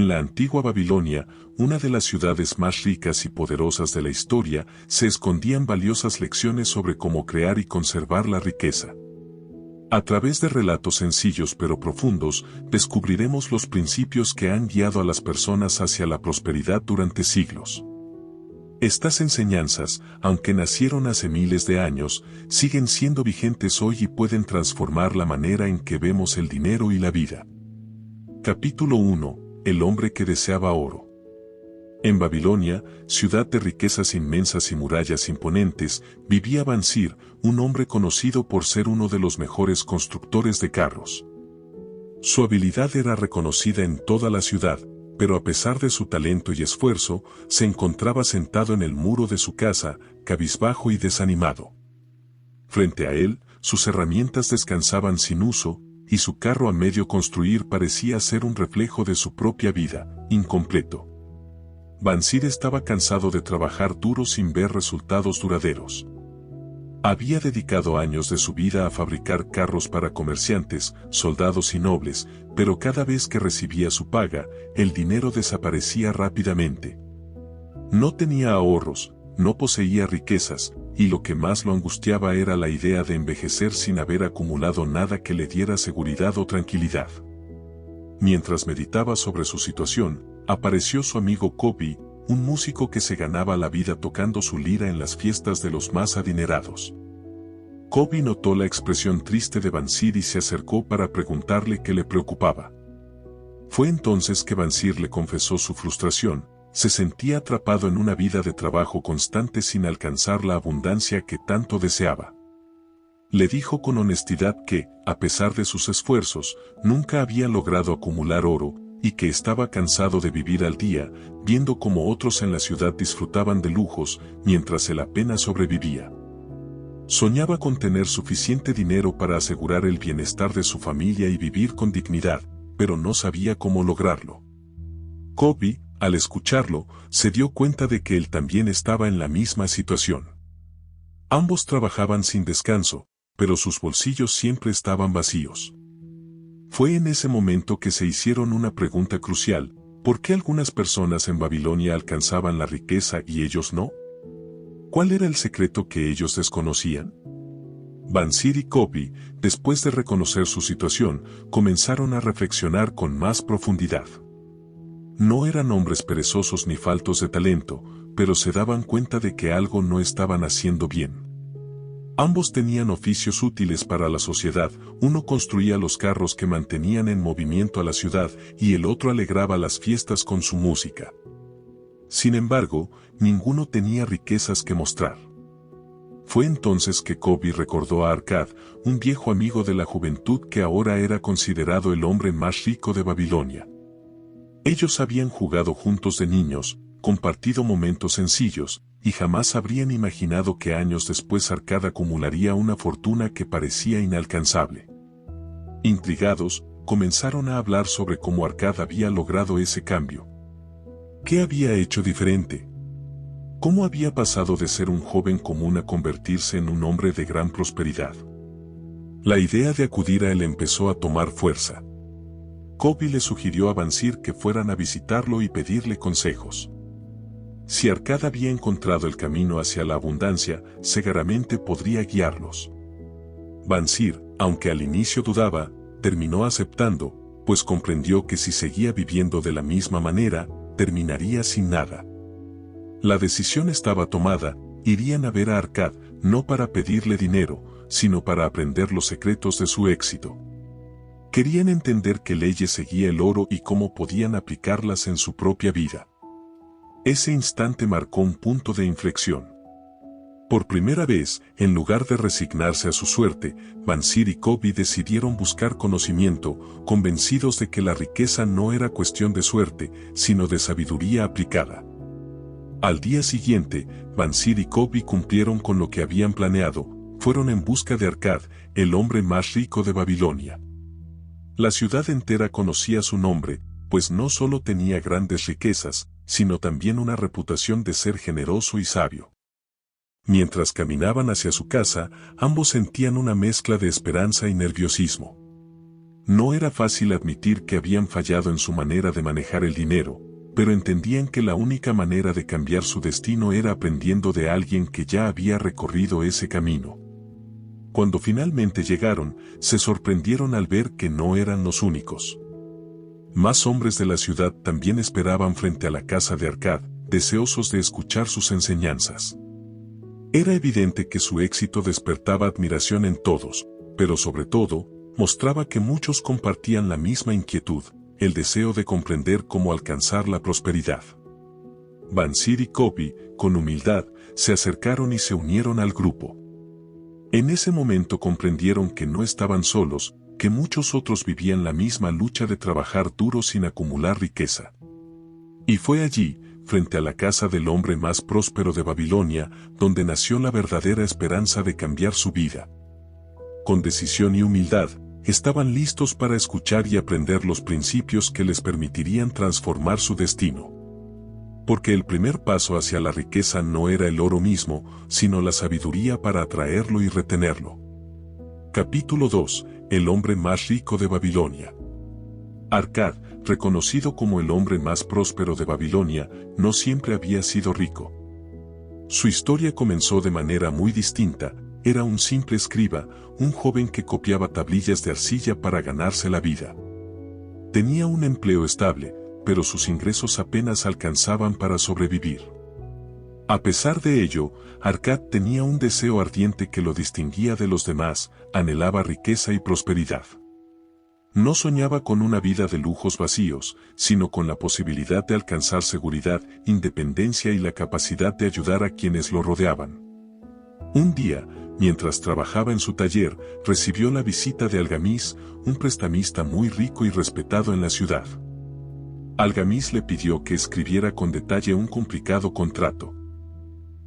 En la antigua Babilonia, una de las ciudades más ricas y poderosas de la historia, se escondían valiosas lecciones sobre cómo crear y conservar la riqueza. A través de relatos sencillos pero profundos, descubriremos los principios que han guiado a las personas hacia la prosperidad durante siglos. Estas enseñanzas, aunque nacieron hace miles de años, siguen siendo vigentes hoy y pueden transformar la manera en que vemos el dinero y la vida. Capítulo 1. El hombre que deseaba oro. En Babilonia, ciudad de riquezas inmensas y murallas imponentes, vivía Bansir, un hombre conocido por ser uno de los mejores constructores de carros. Su habilidad era reconocida en toda la ciudad, pero a pesar de su talento y esfuerzo, se encontraba sentado en el muro de su casa, cabizbajo y desanimado. Frente a él, sus herramientas descansaban sin uso, y su carro a medio construir parecía ser un reflejo de su propia vida, incompleto. Bansir estaba cansado de trabajar duro sin ver resultados duraderos. Había dedicado años de su vida a fabricar carros para comerciantes, soldados y nobles, pero cada vez que recibía su paga, el dinero desaparecía rápidamente. No tenía ahorros, no poseía riquezas, y lo que más lo angustiaba era la idea de envejecer sin haber acumulado nada que le diera seguridad o tranquilidad. Mientras meditaba sobre su situación, apareció su amigo Kobi, un músico que se ganaba la vida tocando su lira en las fiestas de los más adinerados. Kobi notó la expresión triste de Bansir y se acercó para preguntarle qué le preocupaba. Fue entonces que Bansir le confesó su frustración. Se sentía atrapado en una vida de trabajo constante sin alcanzar la abundancia que tanto deseaba. Le dijo con honestidad que, a pesar de sus esfuerzos, nunca había logrado acumular oro, y que estaba cansado de vivir al día, viendo cómo otros en la ciudad disfrutaban de lujos, mientras él apenas sobrevivía. Soñaba con tener suficiente dinero para asegurar el bienestar de su familia y vivir con dignidad, pero no sabía cómo lograrlo. Kobi, al escucharlo, se dio cuenta de que él también estaba en la misma situación. Ambos trabajaban sin descanso, pero sus bolsillos siempre estaban vacíos. Fue en ese momento que se hicieron una pregunta crucial: ¿por qué algunas personas en Babilonia alcanzaban la riqueza y ellos no? ¿Cuál era el secreto que ellos desconocían? Bansir y Kobi, después de reconocer su situación, comenzaron a reflexionar con más profundidad. No eran hombres perezosos ni faltos de talento, pero se daban cuenta de que algo no estaban haciendo bien. Ambos tenían oficios útiles para la sociedad, uno construía los carros que mantenían en movimiento a la ciudad y el otro alegraba las fiestas con su música. Sin embargo, ninguno tenía riquezas que mostrar. Fue entonces que Kobi recordó a Arkad, un viejo amigo de la juventud que ahora era considerado el hombre más rico de Babilonia. Ellos habían jugado juntos de niños, compartido momentos sencillos, y jamás habrían imaginado que años después Arkad acumularía una fortuna que parecía inalcanzable. Intrigados, comenzaron a hablar sobre cómo Arkad había logrado ese cambio. ¿Qué había hecho diferente? ¿Cómo había pasado de ser un joven común a convertirse en un hombre de gran prosperidad? La idea de acudir a él empezó a tomar fuerza. Kobi le sugirió a Bansir que fueran a visitarlo y pedirle consejos. Si Arkad había encontrado el camino hacia la abundancia, seguramente podría guiarlos. Bansir, aunque al inicio dudaba, terminó aceptando, pues comprendió que si seguía viviendo de la misma manera, terminaría sin nada. La decisión estaba tomada: irían a ver a Arkad, no para pedirle dinero, sino para aprender los secretos de su éxito. Querían entender qué leyes seguía el oro y cómo podían aplicarlas en su propia vida. Ese instante marcó un punto de inflexión. Por primera vez, en lugar de resignarse a su suerte, Bansir y Kobi decidieron buscar conocimiento, convencidos de que la riqueza no era cuestión de suerte, sino de sabiduría aplicada. Al día siguiente, Bansir y Kobi cumplieron con lo que habían planeado, fueron en busca de Arkad, el hombre más rico de Babilonia. La ciudad entera conocía su nombre, pues no solo tenía grandes riquezas, sino también una reputación de ser generoso y sabio. Mientras caminaban hacia su casa, ambos sentían una mezcla de esperanza y nerviosismo. No era fácil admitir que habían fallado en su manera de manejar el dinero, pero entendían que la única manera de cambiar su destino era aprendiendo de alguien que ya había recorrido ese camino. Cuando finalmente llegaron, se sorprendieron al ver que no eran los únicos. Más hombres de la ciudad también esperaban frente a la casa de Arcad, deseosos de escuchar sus enseñanzas. Era evidente que su éxito despertaba admiración en todos, pero sobre todo, mostraba que muchos compartían la misma inquietud, el deseo de comprender cómo alcanzar la prosperidad. Bansir y Kobi, con humildad, se acercaron y se unieron al grupo. En ese momento comprendieron que no estaban solos, que muchos otros vivían la misma lucha de trabajar duro sin acumular riqueza. Y fue allí, frente a la casa del hombre más próspero de Babilonia, donde nació la verdadera esperanza de cambiar su vida. Con decisión y humildad, estaban listos para escuchar y aprender los principios que les permitirían transformar su destino. Porque el primer paso hacia la riqueza no era el oro mismo, sino la sabiduría para atraerlo y retenerlo. Capítulo 2. El hombre más rico de Babilonia. Arcad, reconocido como el hombre más próspero de Babilonia, no siempre había sido rico. Su historia comenzó de manera muy distinta. Era un simple escriba, un joven que copiaba tablillas de arcilla para ganarse la vida. Tenía un empleo estable, pero sus ingresos apenas alcanzaban para sobrevivir. A pesar de ello, Arcad tenía un deseo ardiente que lo distinguía de los demás, anhelaba riqueza y prosperidad. No soñaba con una vida de lujos vacíos, sino con la posibilidad de alcanzar seguridad, independencia y la capacidad de ayudar a quienes lo rodeaban. Un día, mientras trabajaba en su taller, recibió la visita de Algamis, un prestamista muy rico y respetado en la ciudad. Algamis le pidió que escribiera con detalle un complicado contrato.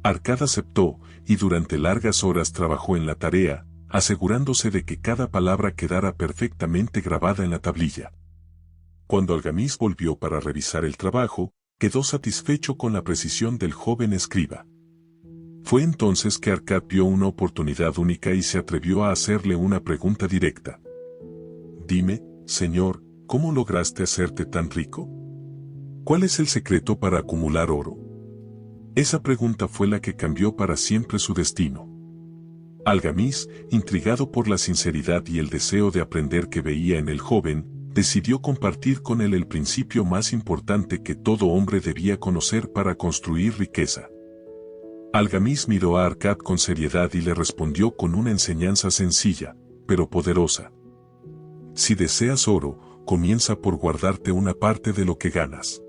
Arcad aceptó, y durante largas horas trabajó en la tarea, asegurándose de que cada palabra quedara perfectamente grabada en la tablilla. Cuando Algamis volvió para revisar el trabajo, quedó satisfecho con la precisión del joven escriba. Fue entonces que Arcad vio una oportunidad única y se atrevió a hacerle una pregunta directa. «Dime, señor, ¿cómo lograste hacerte tan rico? ¿Cuál es el secreto para acumular oro?» Esa pregunta fue la que cambió para siempre su destino. Algamis, intrigado por la sinceridad y el deseo de aprender que veía en el joven, decidió compartir con él el principio más importante que todo hombre debía conocer para construir riqueza. Algamis miró a Arcad con seriedad y le respondió con una enseñanza sencilla, pero poderosa. Si deseas oro, comienza por guardarte una parte de lo que ganas.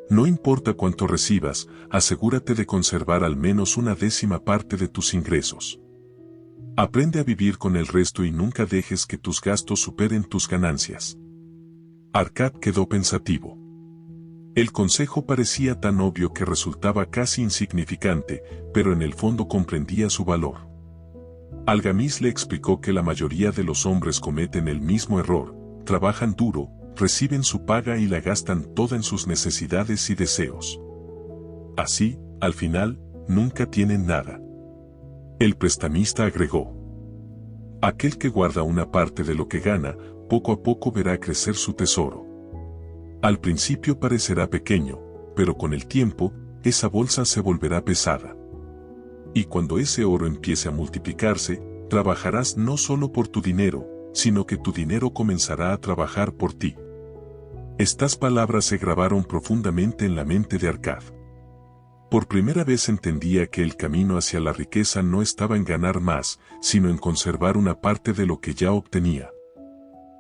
No importa cuánto recibas, asegúrate de conservar al menos una décima parte de tus ingresos. Aprende a vivir con el resto y nunca dejes que tus gastos superen tus ganancias. Arcad quedó pensativo. El consejo parecía tan obvio que resultaba casi insignificante, pero en el fondo comprendía su valor. Algamis le explicó que la mayoría de los hombres cometen el mismo error, trabajan duro, reciben su paga y la gastan toda en sus necesidades y deseos. Así, al final, nunca tienen nada. El prestamista agregó: aquel que guarda una parte de lo que gana, poco a poco verá crecer su tesoro. Al principio parecerá pequeño, pero con el tiempo, esa bolsa se volverá pesada. Y cuando ese oro empiece a multiplicarse, trabajarás no solo por tu dinero, sino que tu dinero comenzará a trabajar por ti. Estas palabras se grabaron profundamente en la mente de Arcad. Por primera vez entendía que el camino hacia la riqueza no estaba en ganar más, sino en conservar una parte de lo que ya obtenía.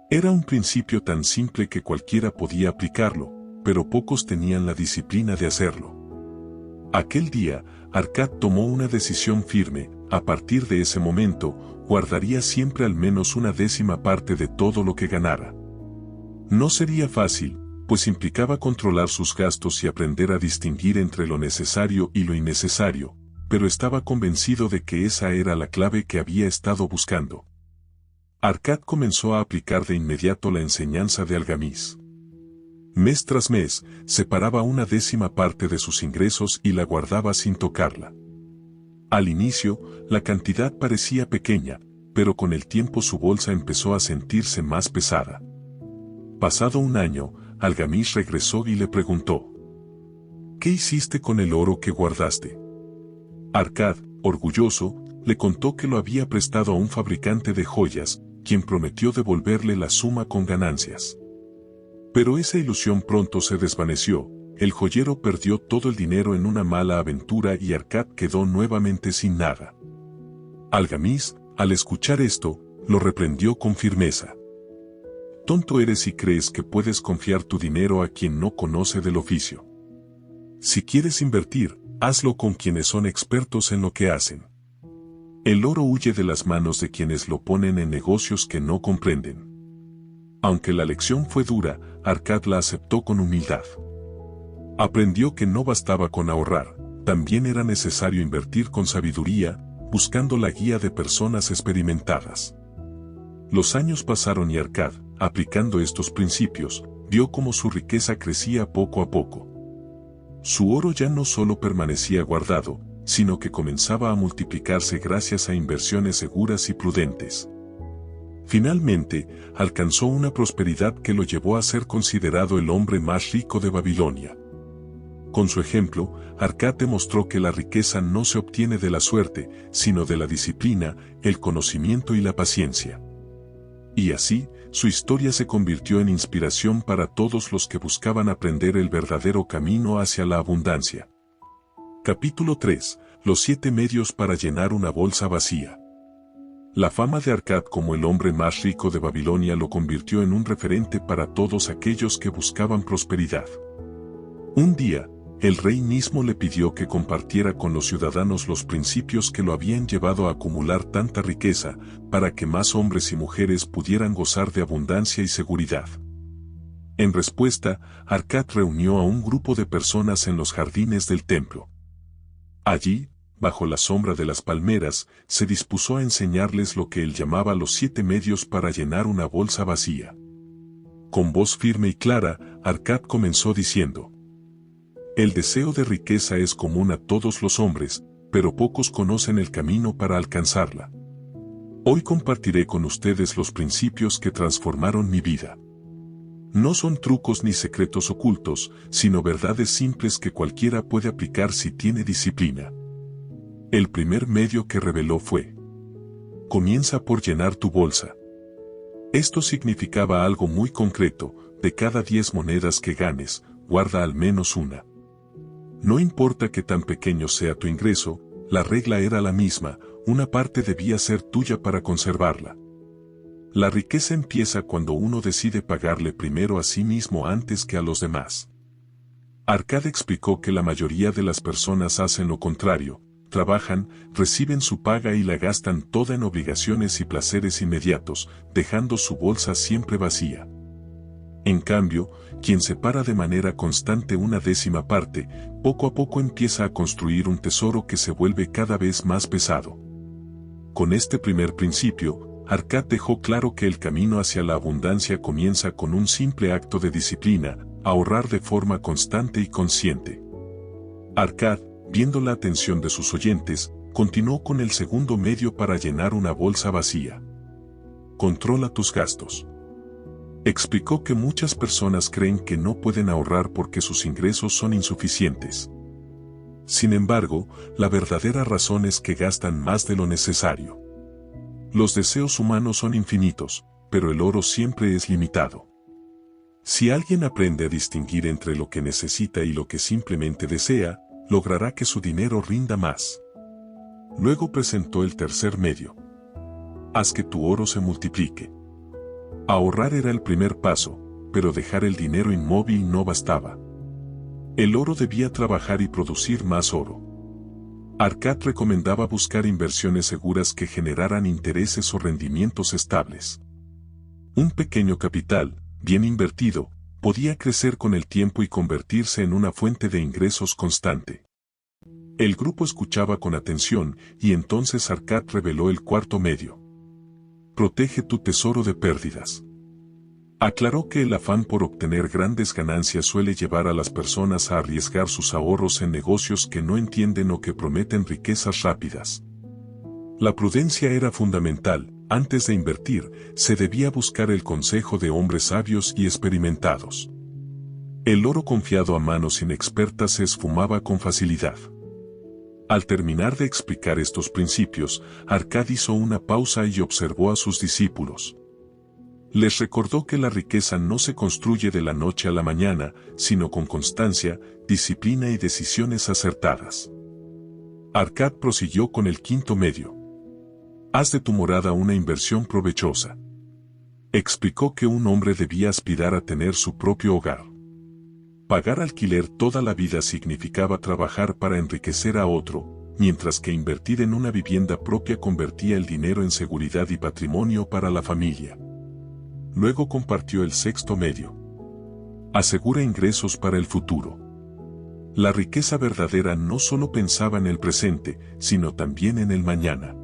Era un principio tan simple que cualquiera podía aplicarlo, pero pocos tenían la disciplina de hacerlo. Aquel día, Arcad tomó una decisión firme: a partir de ese momento, guardaría siempre al menos una décima parte de todo lo que ganara. No sería fácil, pues implicaba controlar sus gastos y aprender a distinguir entre lo necesario y lo innecesario, pero estaba convencido de que esa era la clave que había estado buscando. Arcad comenzó a aplicar de inmediato la enseñanza de Algamis. Mes tras mes, separaba una décima parte de sus ingresos y la guardaba sin tocarla. Al inicio, la cantidad parecía pequeña, pero con el tiempo su bolsa empezó a sentirse más pesada. Pasado un año, Algamis regresó y le preguntó: ¿qué hiciste con el oro que guardaste? Arkad, orgulloso, le contó que lo había prestado a un fabricante de joyas, quien prometió devolverle la suma con ganancias. Pero esa ilusión pronto se desvaneció. El joyero perdió todo el dinero en una mala aventura y Arkad quedó nuevamente sin nada. Algamis, al escuchar esto, lo reprendió con firmeza. Tonto eres si crees que puedes confiar tu dinero a quien no conoce del oficio. Si quieres invertir, hazlo con quienes son expertos en lo que hacen. El oro huye de las manos de quienes lo ponen en negocios que no comprenden. Aunque la lección fue dura, Arkad la aceptó con humildad. Aprendió que no bastaba con ahorrar, también era necesario invertir con sabiduría, buscando la guía de personas experimentadas. Los años pasaron y Arkad, aplicando estos principios, vio cómo su riqueza crecía poco a poco. Su oro ya no solo permanecía guardado, sino que comenzaba a multiplicarse gracias a inversiones seguras y prudentes. Finalmente, alcanzó una prosperidad que lo llevó a ser considerado el hombre más rico de Babilonia. Con su ejemplo, Arkad demostró que la riqueza no se obtiene de la suerte, sino de la disciplina, el conocimiento y la paciencia. Y así, su historia se convirtió en inspiración para todos los que buscaban aprender el verdadero camino hacia la abundancia. Capítulo 3. Los 7 medios para llenar una bolsa vacía. La fama de Arkad como el hombre más rico de Babilonia lo convirtió en un referente para todos aquellos que buscaban prosperidad. Un día, el rey mismo le pidió que compartiera con los ciudadanos los principios que lo habían llevado a acumular tanta riqueza, para que más hombres y mujeres pudieran gozar de abundancia y seguridad. En respuesta, Arkad reunió a un grupo de personas en los jardines del templo. Allí, bajo la sombra de las palmeras, se dispuso a enseñarles lo que él llamaba los 7 medios para llenar una bolsa vacía. Con voz firme y clara, Arkad comenzó diciendo: el deseo de riqueza es común a todos los hombres, pero pocos conocen el camino para alcanzarla. Hoy compartiré con ustedes los principios que transformaron mi vida. No son trucos ni secretos ocultos, sino verdades simples que cualquiera puede aplicar si tiene disciplina. El primer medio que reveló fue: comienza por llenar tu bolsa. Esto significaba algo muy concreto: de cada 10 monedas que ganes, guarda al menos una. No importa que tan pequeño sea tu ingreso, la regla era la misma: una parte debía ser tuya para conservarla. La riqueza empieza cuando uno decide pagarle primero a sí mismo antes que a los demás. Arkad explicó que la mayoría de las personas hacen lo contrario: trabajan, reciben su paga y la gastan toda en obligaciones y placeres inmediatos, dejando su bolsa siempre vacía. En cambio, quien separa de manera constante una 10ª parte, poco a poco empieza a construir un tesoro que se vuelve cada vez más pesado. Con este primer principio, Arkad dejó claro que el camino hacia la abundancia comienza con un simple acto de disciplina: ahorrar de forma constante y consciente. Arkad, viendo la atención de sus oyentes, continuó con el segundo medio para llenar una bolsa vacía: controla tus gastos. Explicó que muchas personas creen que no pueden ahorrar porque sus ingresos son insuficientes. Sin embargo, la verdadera razón es que gastan más de lo necesario. Los deseos humanos son infinitos, pero el oro siempre es limitado. Si alguien aprende a distinguir entre lo que necesita y lo que simplemente desea, logrará que su dinero rinda más. Luego presentó el tercer medio: haz que tu oro se multiplique. Ahorrar era el primer paso, pero dejar el dinero inmóvil no bastaba. El oro debía trabajar y producir más oro. Arkad recomendaba buscar inversiones seguras que generaran intereses o rendimientos estables. Un pequeño capital, bien invertido, podía crecer con el tiempo y convertirse en una fuente de ingresos constante. El grupo escuchaba con atención y entonces Arkad reveló el cuarto medio: protege tu tesoro de pérdidas. Aclaró que el afán por obtener grandes ganancias suele llevar a las personas a arriesgar sus ahorros en negocios que no entienden o que prometen riquezas rápidas. La prudencia era fundamental: antes de invertir, se debía buscar el consejo de hombres sabios y experimentados. El oro confiado a manos inexpertas se esfumaba con facilidad. Al terminar de explicar estos principios, Arcad hizo una pausa y observó a sus discípulos. Les recordó que la riqueza no se construye de la noche a la mañana, sino con constancia, disciplina y decisiones acertadas. Arcad prosiguió con el quinto medio. Haz de tu morada una inversión provechosa. Explicó que un hombre debía aspirar a tener su propio hogar. Pagar alquiler toda la vida significaba trabajar para enriquecer a otro, mientras que invertir en una vivienda propia convertía el dinero en seguridad y patrimonio para la familia. Luego compartió el sexto medio. Asegura ingresos para el futuro. La riqueza verdadera no solo pensaba en el presente, sino también en el mañana.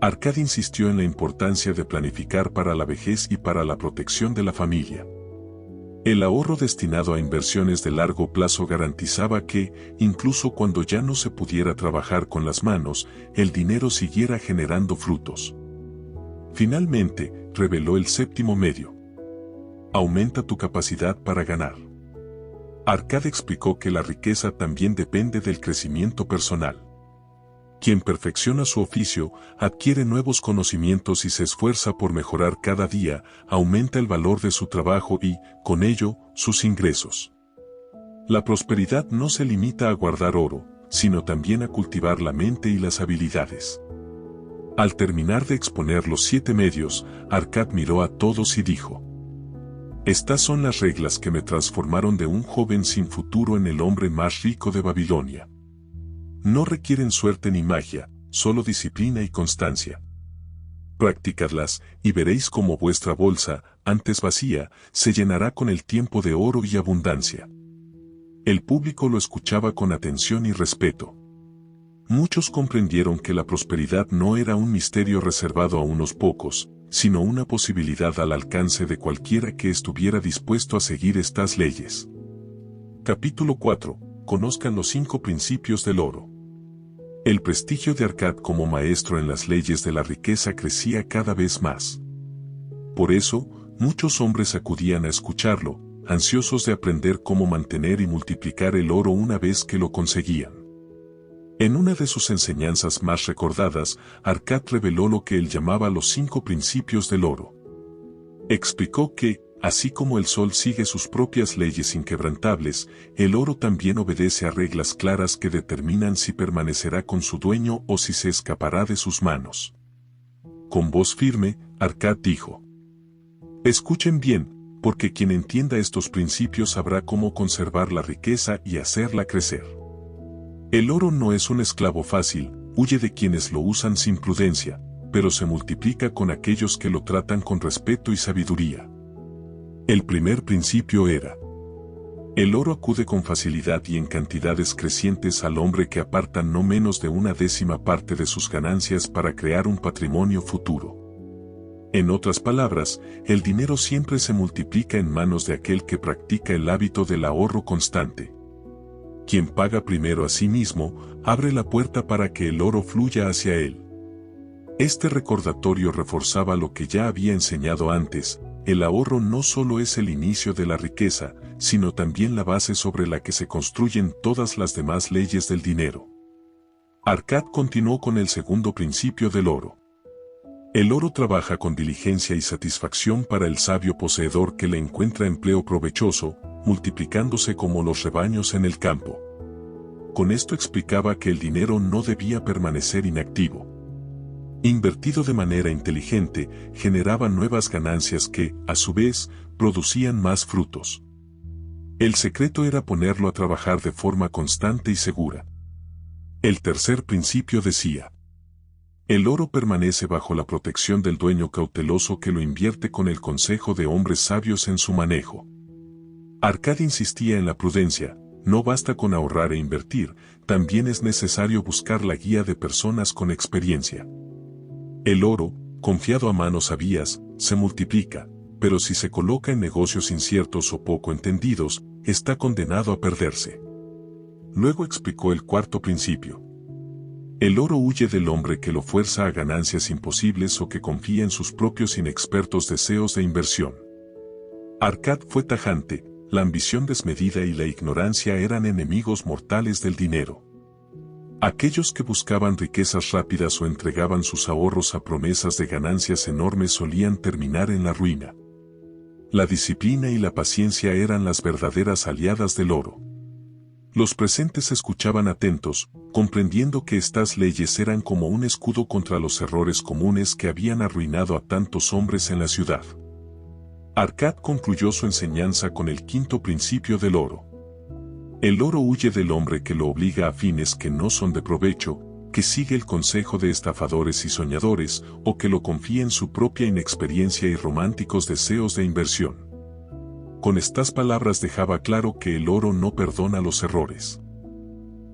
Arcad insistió en la importancia de planificar para la vejez y para la protección de la familia. El ahorro destinado a inversiones de largo plazo garantizaba que, incluso cuando ya no se pudiera trabajar con las manos, el dinero siguiera generando frutos. Finalmente, reveló el séptimo medio. Aumenta tu capacidad para ganar. Arcad explicó que la riqueza también depende del crecimiento personal. Quien perfecciona su oficio, adquiere nuevos conocimientos y se esfuerza por mejorar cada día, aumenta el valor de su trabajo y, con ello, sus ingresos. La prosperidad no se limita a guardar oro, sino también a cultivar la mente y las habilidades. Al terminar de exponer los 7 medios, Arcad miró a todos y dijo: Estas son las reglas que me transformaron de un joven sin futuro en el hombre más rico de Babilonia. No requieren suerte ni magia, solo disciplina y constancia. Practicadlas, y veréis cómo vuestra bolsa, antes vacía, se llenará con el tiempo de oro y abundancia. El público lo escuchaba con atención y respeto. Muchos comprendieron que la prosperidad no era un misterio reservado a unos pocos, sino una posibilidad al alcance de cualquiera que estuviera dispuesto a seguir estas leyes. Capítulo 4. Conozcan los 5 principios del oro. El prestigio de Arcad como maestro en las leyes de la riqueza crecía cada vez más. Por eso, muchos hombres acudían a escucharlo, ansiosos de aprender cómo mantener y multiplicar el oro una vez que lo conseguían. En una de sus enseñanzas más recordadas, Arcad reveló lo que él llamaba los 5 principios del oro. Explicó que, así como el sol sigue sus propias leyes inquebrantables, el oro también obedece a reglas claras que determinan si permanecerá con su dueño o si se escapará de sus manos. Con voz firme, Arcad dijo: Escuchen bien, porque quien entienda estos principios sabrá cómo conservar la riqueza y hacerla crecer. El oro no es un esclavo fácil, huye de quienes lo usan sin prudencia, pero se multiplica con aquellos que lo tratan con respeto y sabiduría. El primer principio era: el oro acude con facilidad y en cantidades crecientes al hombre que aparta no menos de 1/10 parte de sus ganancias para crear un patrimonio futuro. En otras palabras, el dinero siempre se multiplica en manos de aquel que practica el hábito del ahorro constante. Quien paga primero a sí mismo, abre la puerta para que el oro fluya hacia él. Este recordatorio reforzaba lo que ya había enseñado antes: el ahorro no solo es el inicio de la riqueza, sino también la base sobre la que se construyen todas las demás leyes del dinero. Arcad continuó con el segundo principio del oro. El oro trabaja con diligencia y satisfacción para el sabio poseedor que le encuentra empleo provechoso, multiplicándose como los rebaños en el campo. Con esto explicaba que el dinero no debía permanecer inactivo. Invertido de manera inteligente, generaba nuevas ganancias que, a su vez, producían más frutos. El secreto era ponerlo a trabajar de forma constante y segura. El tercer principio decía: el oro permanece bajo la protección del dueño cauteloso que lo invierte con el consejo de hombres sabios en su manejo. Arcad insistía en la prudencia: no basta con ahorrar e invertir, también es necesario buscar la guía de personas con experiencia. El oro, confiado a manos sabias, se multiplica, pero si se coloca en negocios inciertos o poco entendidos, está condenado a perderse. Luego explicó el cuarto principio. El oro huye del hombre que lo fuerza a ganancias imposibles o que confía en sus propios inexpertos deseos de inversión. Arcad fue tajante, la ambición desmedida y la ignorancia eran enemigos mortales del dinero. Aquellos que buscaban riquezas rápidas o entregaban sus ahorros a promesas de ganancias enormes solían terminar en la ruina. La disciplina y la paciencia eran las verdaderas aliadas del oro. Los presentes escuchaban atentos, comprendiendo que estas leyes eran como un escudo contra los errores comunes que habían arruinado a tantos hombres en la ciudad. Arcad concluyó su enseñanza con el quinto principio del oro. El oro huye del hombre que lo obliga a fines que no son de provecho, que sigue el consejo de estafadores y soñadores, o que lo confía en su propia inexperiencia y románticos deseos de inversión. Con estas palabras dejaba claro que el oro no perdona los errores.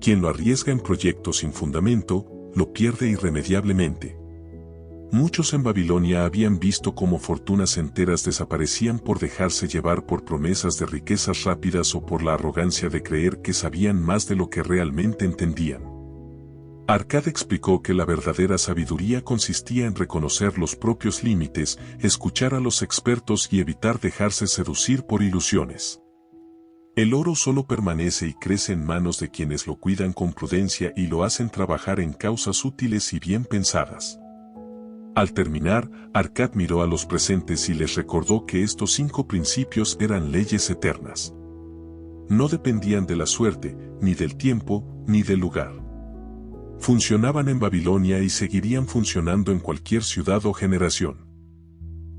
Quien lo arriesga en proyectos sin fundamento, lo pierde irremediablemente. Muchos en Babilonia habían visto cómo fortunas enteras desaparecían por dejarse llevar por promesas de riquezas rápidas o por la arrogancia de creer que sabían más de lo que realmente entendían. Arcad explicó que la verdadera sabiduría consistía en reconocer los propios límites, escuchar a los expertos y evitar dejarse seducir por ilusiones. El oro solo permanece y crece en manos de quienes lo cuidan con prudencia y lo hacen trabajar en causas útiles y bien pensadas. Al terminar, Arcad miró a los presentes y les recordó que estos 5 principios eran leyes eternas. No dependían de la suerte, ni del tiempo, ni del lugar. Funcionaban en Babilonia y seguirían funcionando en cualquier ciudad o generación.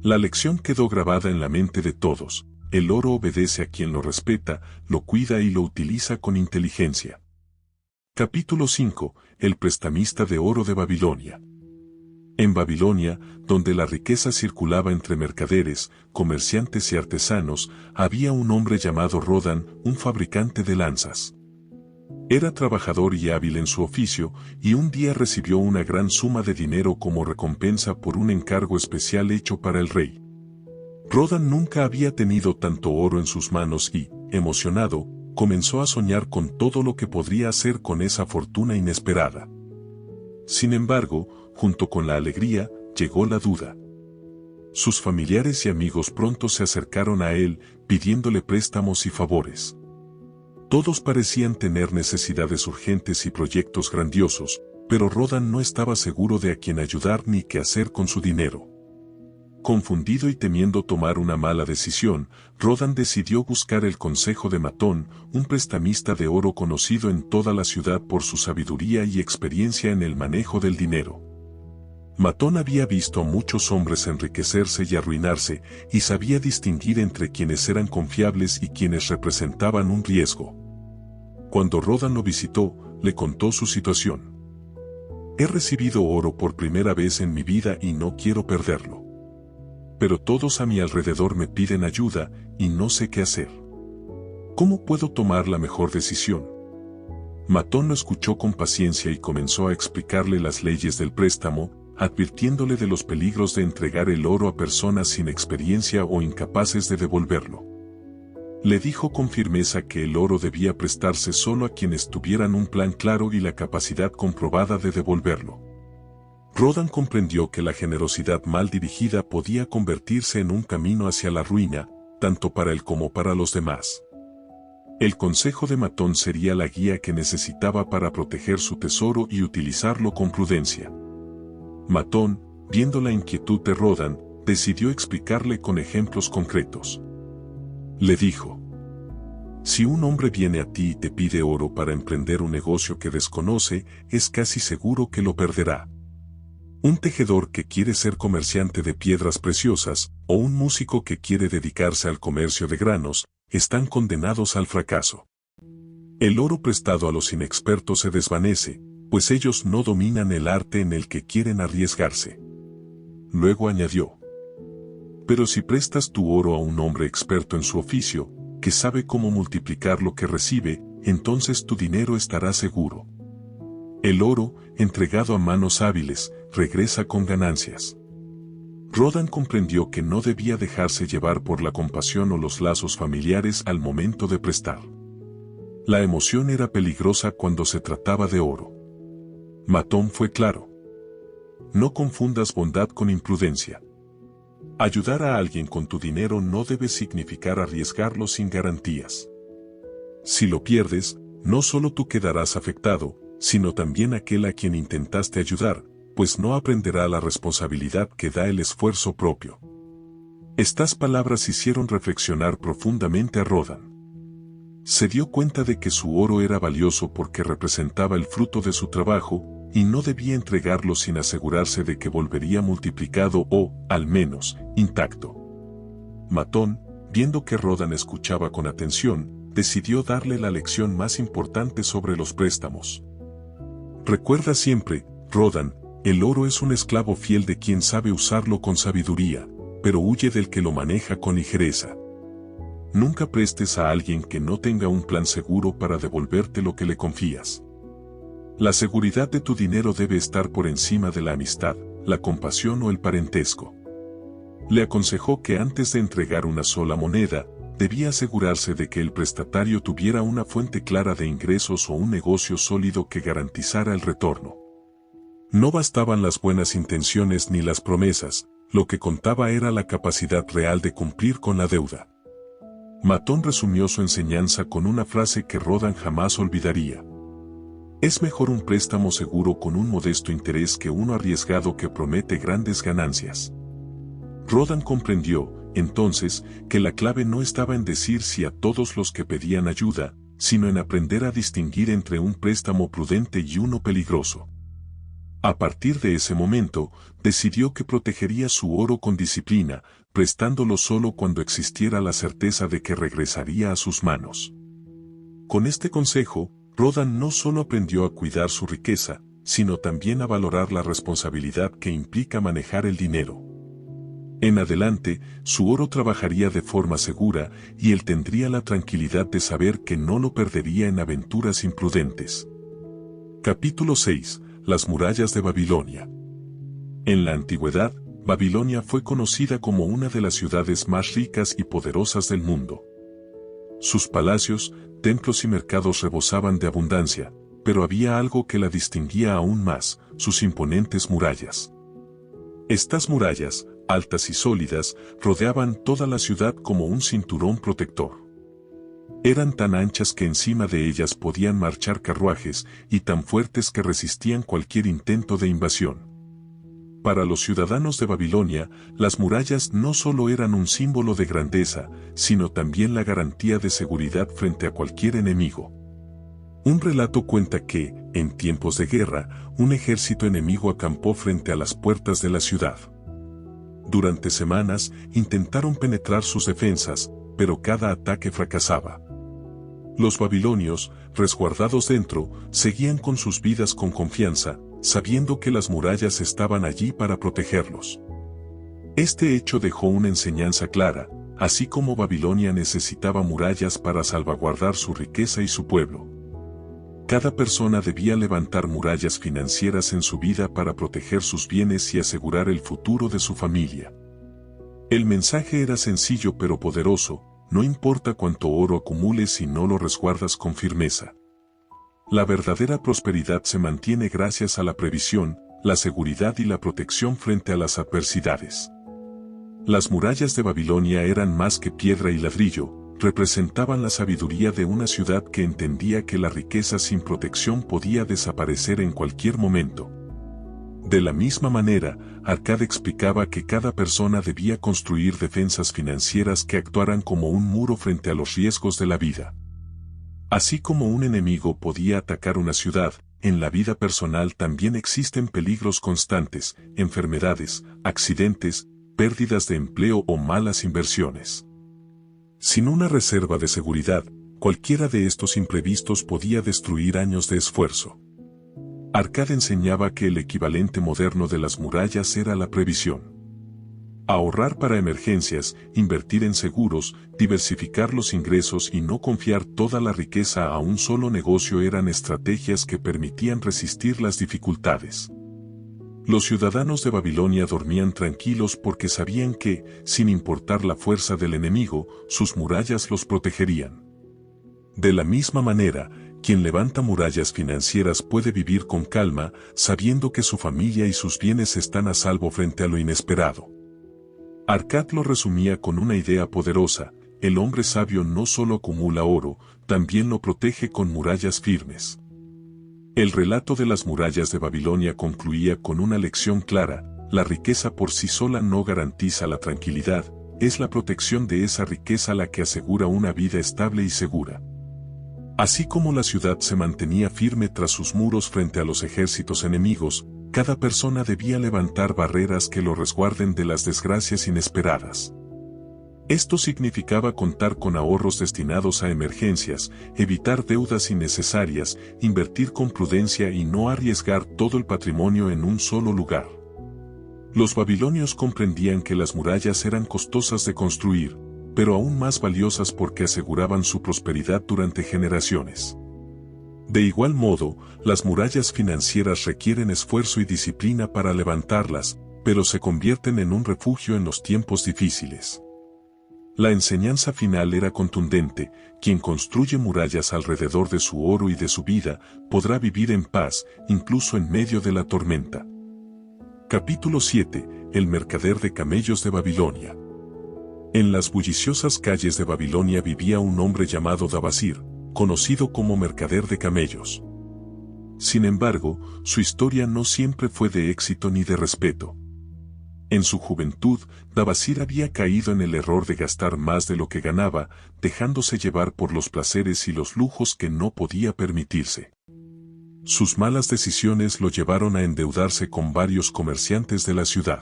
La lección quedó grabada en la mente de todos: el oro obedece a quien lo respeta, lo cuida y lo utiliza con inteligencia. Capítulo 5. El prestamista de oro de Babilonia. En Babilonia, donde la riqueza circulaba entre mercaderes, comerciantes y artesanos, había un hombre llamado Rodan, un fabricante de lanzas. Era trabajador y hábil en su oficio, y un día recibió una gran suma de dinero como recompensa por un encargo especial hecho para el rey. Rodan nunca había tenido tanto oro en sus manos y, emocionado, comenzó a soñar con todo lo que podría hacer con esa fortuna inesperada. Sin embargo, junto con la alegría, llegó la duda. Sus familiares y amigos pronto se acercaron a él, pidiéndole préstamos y favores. Todos parecían tener necesidades urgentes y proyectos grandiosos, pero Rodan no estaba seguro de a quién ayudar ni qué hacer con su dinero. Confundido y temiendo tomar una mala decisión, Rodan decidió buscar el consejo de Matón, un prestamista de oro conocido en toda la ciudad por su sabiduría y experiencia en el manejo del dinero. Matón había visto a muchos hombres enriquecerse y arruinarse, y sabía distinguir entre quienes eran confiables y quienes representaban un riesgo. Cuando Rodan lo visitó, le contó su situación. He recibido oro por primera vez en mi vida y no quiero perderlo. Pero todos a mi alrededor me piden ayuda y no sé qué hacer. ¿Cómo puedo tomar la mejor decisión? Matón lo escuchó con paciencia y comenzó a explicarle las leyes del préstamo, advirtiéndole de los peligros de entregar el oro a personas sin experiencia o incapaces de devolverlo. Le dijo con firmeza que el oro debía prestarse solo a quienes tuvieran un plan claro y la capacidad comprobada de devolverlo. Rodan comprendió que la generosidad mal dirigida podía convertirse en un camino hacia la ruina, tanto para él como para los demás. El consejo de Matón sería la guía que necesitaba para proteger su tesoro y utilizarlo con prudencia. Matón, viendo la inquietud de Rodan, decidió explicarle con ejemplos concretos. Le dijo: si un hombre viene a ti y te pide oro para emprender un negocio que desconoce, es casi seguro que lo perderá. Un tejedor que quiere ser comerciante de piedras preciosas, o un músico que quiere dedicarse al comercio de granos, están condenados al fracaso. El oro prestado a los inexpertos se desvanece, pues ellos no dominan el arte en el que quieren arriesgarse. Luego añadió: pero si prestas tu oro a un hombre experto en su oficio, que sabe cómo multiplicar lo que recibe, entonces tu dinero estará seguro. El oro, entregado a manos hábiles, regresa con ganancias. Rodan comprendió que no debía dejarse llevar por la compasión o los lazos familiares al momento de prestar. La emoción era peligrosa cuando se trataba de oro. Matón fue claro. No confundas bondad con imprudencia. Ayudar a alguien con tu dinero no debe significar arriesgarlo sin garantías. Si lo pierdes, no solo tú quedarás afectado, sino también aquel a quien intentaste ayudar, pues no aprenderá la responsabilidad que da el esfuerzo propio. Estas palabras hicieron reflexionar profundamente a Rodan. Se dio cuenta de que su oro era valioso porque representaba el fruto de su trabajo, y no debía entregarlo sin asegurarse de que volvería multiplicado o, al menos, intacto. Matón, viendo que Rodan escuchaba con atención, decidió darle la lección más importante sobre los préstamos. Recuerda siempre, Rodan, el oro es un esclavo fiel de quien sabe usarlo con sabiduría, pero huye del que lo maneja con ligereza. Nunca prestes a alguien que no tenga un plan seguro para devolverte lo que le confías. La seguridad de tu dinero debe estar por encima de la amistad, la compasión o el parentesco. Le aconsejó que antes de entregar una sola moneda, debía asegurarse de que el prestatario tuviera una fuente clara de ingresos o un negocio sólido que garantizara el retorno. No bastaban las buenas intenciones ni las promesas, lo que contaba era la capacidad real de cumplir con la deuda. Matón resumió su enseñanza con una frase que Rodan jamás olvidaría. Es mejor un préstamo seguro con un modesto interés que uno arriesgado que promete grandes ganancias. Rodan comprendió, entonces, que la clave no estaba en decir sí a todos los que pedían ayuda, sino en aprender a distinguir entre un préstamo prudente y uno peligroso. A partir de ese momento, decidió que protegería su oro con disciplina, prestándolo solo cuando existiera la certeza de que regresaría a sus manos. Con este consejo, Rodan no solo aprendió a cuidar su riqueza, sino también a valorar la responsabilidad que implica manejar el dinero. En adelante, su oro trabajaría de forma segura y él tendría la tranquilidad de saber que no lo perdería en aventuras imprudentes. Capítulo 6. Las murallas de Babilonia. En la antigüedad, Babilonia fue conocida como una de las ciudades más ricas y poderosas del mundo. Sus palacios, templos y mercados rebosaban de abundancia, pero había algo que la distinguía aún más: sus imponentes murallas. Estas murallas, altas y sólidas, rodeaban toda la ciudad como un cinturón protector. Eran tan anchas que encima de ellas podían marchar carruajes y tan fuertes que resistían cualquier intento de invasión. Para los ciudadanos de Babilonia, las murallas no solo eran un símbolo de grandeza, sino también la garantía de seguridad frente a cualquier enemigo. Un relato cuenta que, en tiempos de guerra, un ejército enemigo acampó frente a las puertas de la ciudad. Durante semanas, intentaron penetrar sus defensas, pero cada ataque fracasaba. Los babilonios, resguardados dentro, seguían con sus vidas con confianza, sabiendo que las murallas estaban allí para protegerlos. Este hecho dejó una enseñanza clara: así como Babilonia necesitaba murallas para salvaguardar su riqueza y su pueblo, cada persona debía levantar murallas financieras en su vida para proteger sus bienes y asegurar el futuro de su familia. El mensaje era sencillo pero poderoso: no importa cuánto oro acumules si no lo resguardas con firmeza. La verdadera prosperidad se mantiene gracias a la previsión, la seguridad y la protección frente a las adversidades. Las murallas de Babilonia eran más que piedra y ladrillo, representaban la sabiduría de una ciudad que entendía que la riqueza sin protección podía desaparecer en cualquier momento. De la misma manera, Arcade explicaba que cada persona debía construir defensas financieras que actuaran como un muro frente a los riesgos de la vida. Así como un enemigo podía atacar una ciudad, en la vida personal también existen peligros constantes: enfermedades, accidentes, pérdidas de empleo o malas inversiones. Sin una reserva de seguridad, cualquiera de estos imprevistos podía destruir años de esfuerzo. Arcade enseñaba que el equivalente moderno de las murallas era la previsión. Ahorrar para emergencias, invertir en seguros, diversificar los ingresos y no confiar toda la riqueza a un solo negocio eran estrategias que permitían resistir las dificultades. Los ciudadanos de Babilonia dormían tranquilos porque sabían que, sin importar la fuerza del enemigo, sus murallas los protegerían. De la misma manera, quien levanta murallas financieras puede vivir con calma, sabiendo que su familia y sus bienes están a salvo frente a lo inesperado. Arcad lo resumía con una idea poderosa: el hombre sabio no solo acumula oro, también lo protege con murallas firmes. El relato de las murallas de Babilonia concluía con una lección clara: la riqueza por sí sola no garantiza la tranquilidad, es la protección de esa riqueza la que asegura una vida estable y segura. Así como la ciudad se mantenía firme tras sus muros frente a los ejércitos enemigos, cada persona debía levantar barreras que lo resguarden de las desgracias inesperadas. Esto significaba contar con ahorros destinados a emergencias, evitar deudas innecesarias, invertir con prudencia y no arriesgar todo el patrimonio en un solo lugar. Los babilonios comprendían que las murallas eran costosas de construir, pero aún más valiosas porque aseguraban su prosperidad durante generaciones. De igual modo, las murallas financieras requieren esfuerzo y disciplina para levantarlas, pero se convierten en un refugio en los tiempos difíciles. La enseñanza final era contundente: quien construye murallas alrededor de su oro y de su vida, podrá vivir en paz, incluso en medio de la tormenta. Capítulo 7. El mercader de camellos de Babilonia. En las bulliciosas calles de Babilonia vivía un hombre llamado Dabasir, conocido como mercader de camellos. Sin embargo, su historia no siempre fue de éxito ni de respeto. En su juventud, Dabasir había caído en el error de gastar más de lo que ganaba, dejándose llevar por los placeres y los lujos que no podía permitirse. Sus malas decisiones lo llevaron a endeudarse con varios comerciantes de la ciudad.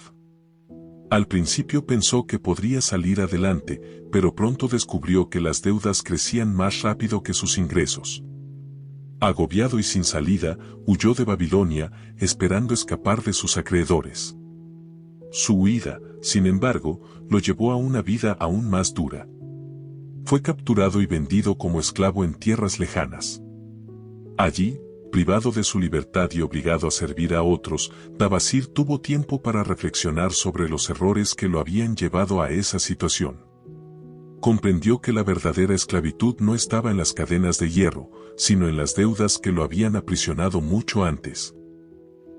Al principio pensó que podría salir adelante, pero pronto descubrió que las deudas crecían más rápido que sus ingresos. Agobiado y sin salida, huyó de Babilonia, esperando escapar de sus acreedores. Su huida, sin embargo, lo llevó a una vida aún más dura. Fue capturado y vendido como esclavo en tierras lejanas. Allí, privado de su libertad y obligado a servir a otros, Dabasir tuvo tiempo para reflexionar sobre los errores que lo habían llevado a esa situación. Comprendió que la verdadera esclavitud no estaba en las cadenas de hierro, sino en las deudas que lo habían aprisionado mucho antes.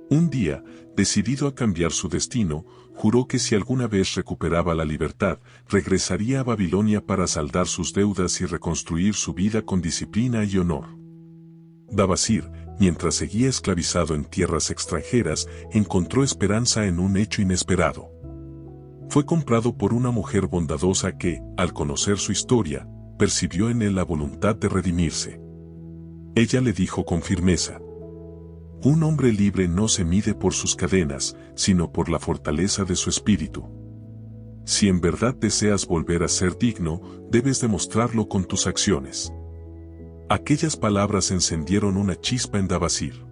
Un día, decidido a cambiar su destino, juró que si alguna vez recuperaba la libertad, regresaría a Babilonia para saldar sus deudas y reconstruir su vida con disciplina y honor. Dabasir, mientras seguía esclavizado en tierras extranjeras, encontró esperanza en un hecho inesperado. Fue comprado por una mujer bondadosa que, al conocer su historia, percibió en él la voluntad de redimirse. Ella le dijo con firmeza: un hombre libre no se mide por sus cadenas, sino por la fortaleza de su espíritu. Si en verdad deseas volver a ser digno, debes demostrarlo con tus acciones. Aquellas palabras encendieron una chispa en Dabasir.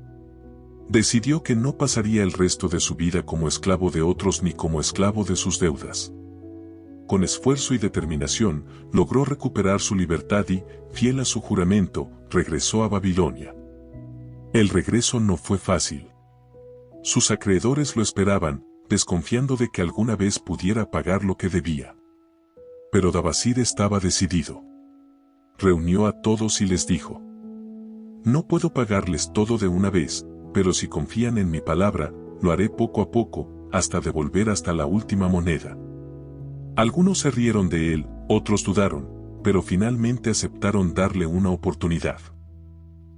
Decidió que no pasaría el resto de su vida como esclavo de otros ni como esclavo de sus deudas. Con esfuerzo y determinación, logró recuperar su libertad y, fiel a su juramento, regresó a Babilonia. El regreso no fue fácil. Sus acreedores lo esperaban, desconfiando de que alguna vez pudiera pagar lo que debía. Pero Dabasir estaba decidido. Reunió a todos y les dijo: no puedo pagarles todo de una vez, pero si confían en mi palabra, lo haré poco a poco, hasta devolver hasta la última moneda. Algunos se rieron de él, otros dudaron, pero finalmente aceptaron darle una oportunidad.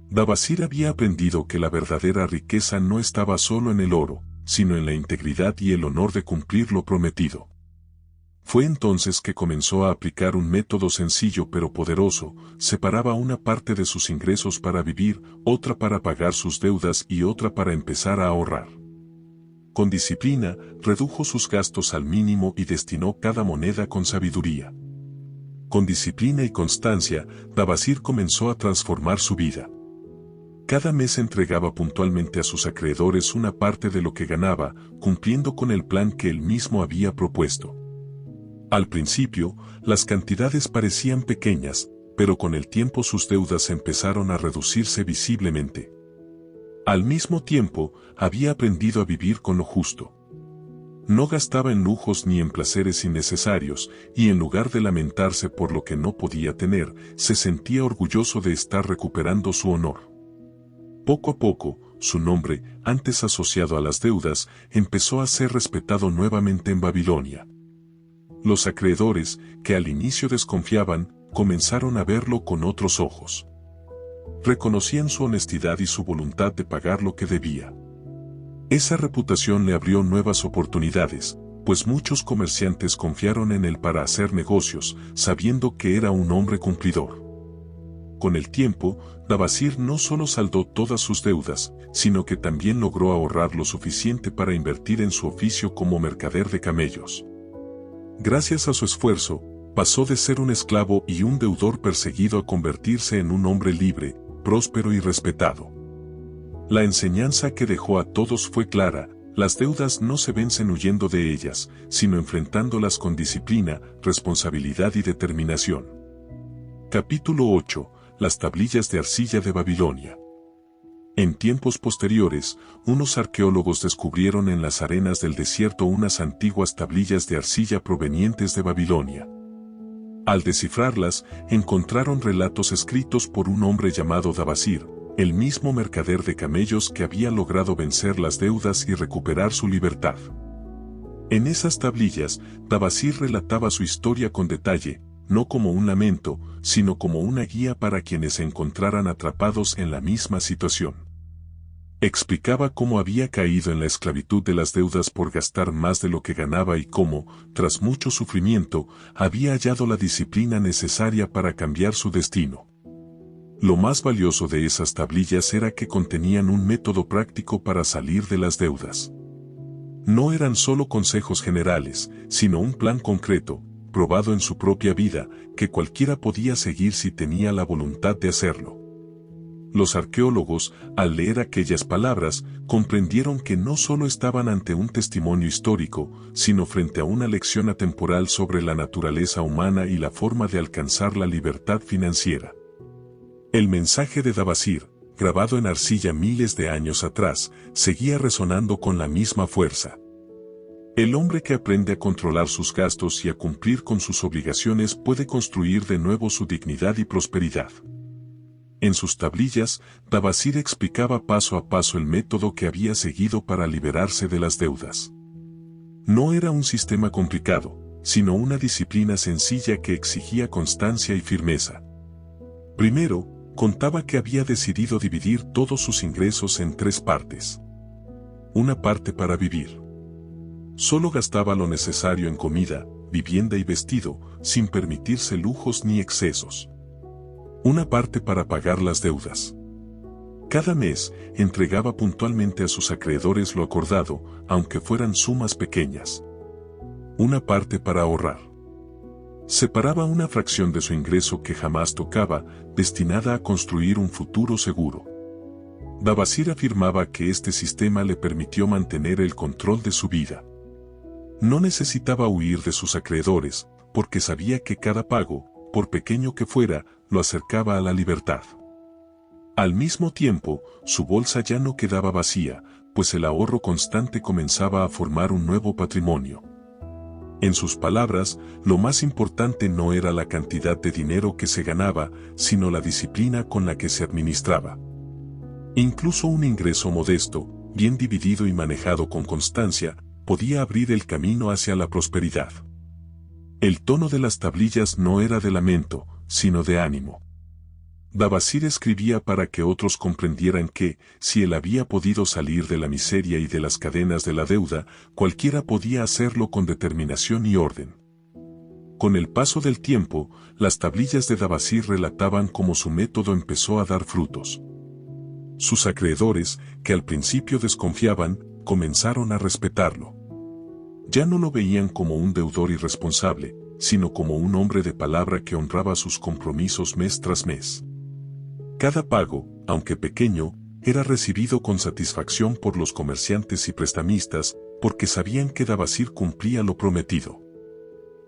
Dabasir había aprendido que la verdadera riqueza no estaba solo en el oro, sino en la integridad y el honor de cumplir lo prometido. Fue entonces que comenzó a aplicar un método sencillo pero poderoso: separaba una parte de sus ingresos para vivir, otra para pagar sus deudas y otra para empezar a ahorrar. Con disciplina, redujo sus gastos al mínimo y destinó cada moneda con sabiduría. Con disciplina y constancia, Dabasir comenzó a transformar su vida. Cada mes entregaba puntualmente a sus acreedores una parte de lo que ganaba, cumpliendo con el plan que él mismo había propuesto. Al principio, las cantidades parecían pequeñas, pero con el tiempo sus deudas empezaron a reducirse visiblemente. Al mismo tiempo, había aprendido a vivir con lo justo. No gastaba en lujos ni en placeres innecesarios, y en lugar de lamentarse por lo que no podía tener, se sentía orgulloso de estar recuperando su honor. Poco a poco, su nombre, antes asociado a las deudas, empezó a ser respetado nuevamente en Babilonia. Los acreedores, que al inicio desconfiaban, comenzaron a verlo con otros ojos. Reconocían su honestidad y su voluntad de pagar lo que debía. Esa reputación le abrió nuevas oportunidades, pues muchos comerciantes confiaron en él para hacer negocios, sabiendo que era un hombre cumplidor. Con el tiempo, Dabasir no solo saldó todas sus deudas, sino que también logró ahorrar lo suficiente para invertir en su oficio como mercader de camellos. Gracias a su esfuerzo, pasó de ser un esclavo y un deudor perseguido a convertirse en un hombre libre, próspero y respetado. La enseñanza que dejó a todos fue clara: las deudas no se vencen huyendo de ellas, sino enfrentándolas con disciplina, responsabilidad y determinación. Capítulo 8. Las tablillas de arcilla de Babilonia. En tiempos posteriores, unos arqueólogos descubrieron en las arenas del desierto unas antiguas tablillas de arcilla provenientes de Babilonia. Al descifrarlas, encontraron relatos escritos por un hombre llamado Dabasir, el mismo mercader de camellos que había logrado vencer las deudas y recuperar su libertad. En esas tablillas, Dabasir relataba su historia con detalle, no como un lamento, sino como una guía para quienes se encontraran atrapados en la misma situación. Explicaba cómo había caído en la esclavitud de las deudas por gastar más de lo que ganaba y cómo, tras mucho sufrimiento, había hallado la disciplina necesaria para cambiar su destino. Lo más valioso de esas tablillas era que contenían un método práctico para salir de las deudas. No eran solo consejos generales, sino un plan concreto, probado en su propia vida, que cualquiera podía seguir si tenía la voluntad de hacerlo. Los arqueólogos, al leer aquellas palabras, comprendieron que no solo estaban ante un testimonio histórico, sino frente a una lección atemporal sobre la naturaleza humana y la forma de alcanzar la libertad financiera. El mensaje de Dabasir, grabado en arcilla miles de años atrás, seguía resonando con la misma fuerza. El hombre que aprende a controlar sus gastos y a cumplir con sus obligaciones puede construir de nuevo su dignidad y prosperidad. En sus tablillas, Dabasir explicaba paso a paso el método que había seguido para liberarse de las deudas. No era un sistema complicado, sino una disciplina sencilla que exigía constancia y firmeza. Primero, contaba que había decidido dividir todos sus ingresos en 3 partes. Una parte para vivir. Solo gastaba lo necesario en comida, vivienda y vestido, sin permitirse lujos ni excesos. Una parte para pagar las deudas. Cada mes, entregaba puntualmente a sus acreedores lo acordado, aunque fueran sumas pequeñas. Una parte para ahorrar. Separaba una fracción de su ingreso que jamás tocaba, destinada a construir un futuro seguro. Dabasir afirmaba que este sistema le permitió mantener el control de su vida. No necesitaba huir de sus acreedores, porque sabía que cada pago, por pequeño que fuera, lo acercaba a la libertad. Al mismo tiempo, su bolsa ya no quedaba vacía, pues el ahorro constante comenzaba a formar un nuevo patrimonio. En sus palabras, lo más importante no era la cantidad de dinero que se ganaba, sino la disciplina con la que se administraba. Incluso un ingreso modesto, bien dividido y manejado con constancia, podía abrir el camino hacia la prosperidad. El tono de las tablillas no era de lamento, sino de ánimo. Dabasir escribía para que otros comprendieran que, si él había podido salir de la miseria y de las cadenas de la deuda, cualquiera podía hacerlo con determinación y orden. Con el paso del tiempo, las tablillas de Dabasir relataban cómo su método empezó a dar frutos. Sus acreedores, que al principio desconfiaban, comenzaron a respetarlo. Ya no lo veían como un deudor irresponsable, sino como un hombre de palabra que honraba sus compromisos mes tras mes. Cada pago, aunque pequeño, era recibido con satisfacción por los comerciantes y prestamistas, porque sabían que Dabasir cumplía lo prometido.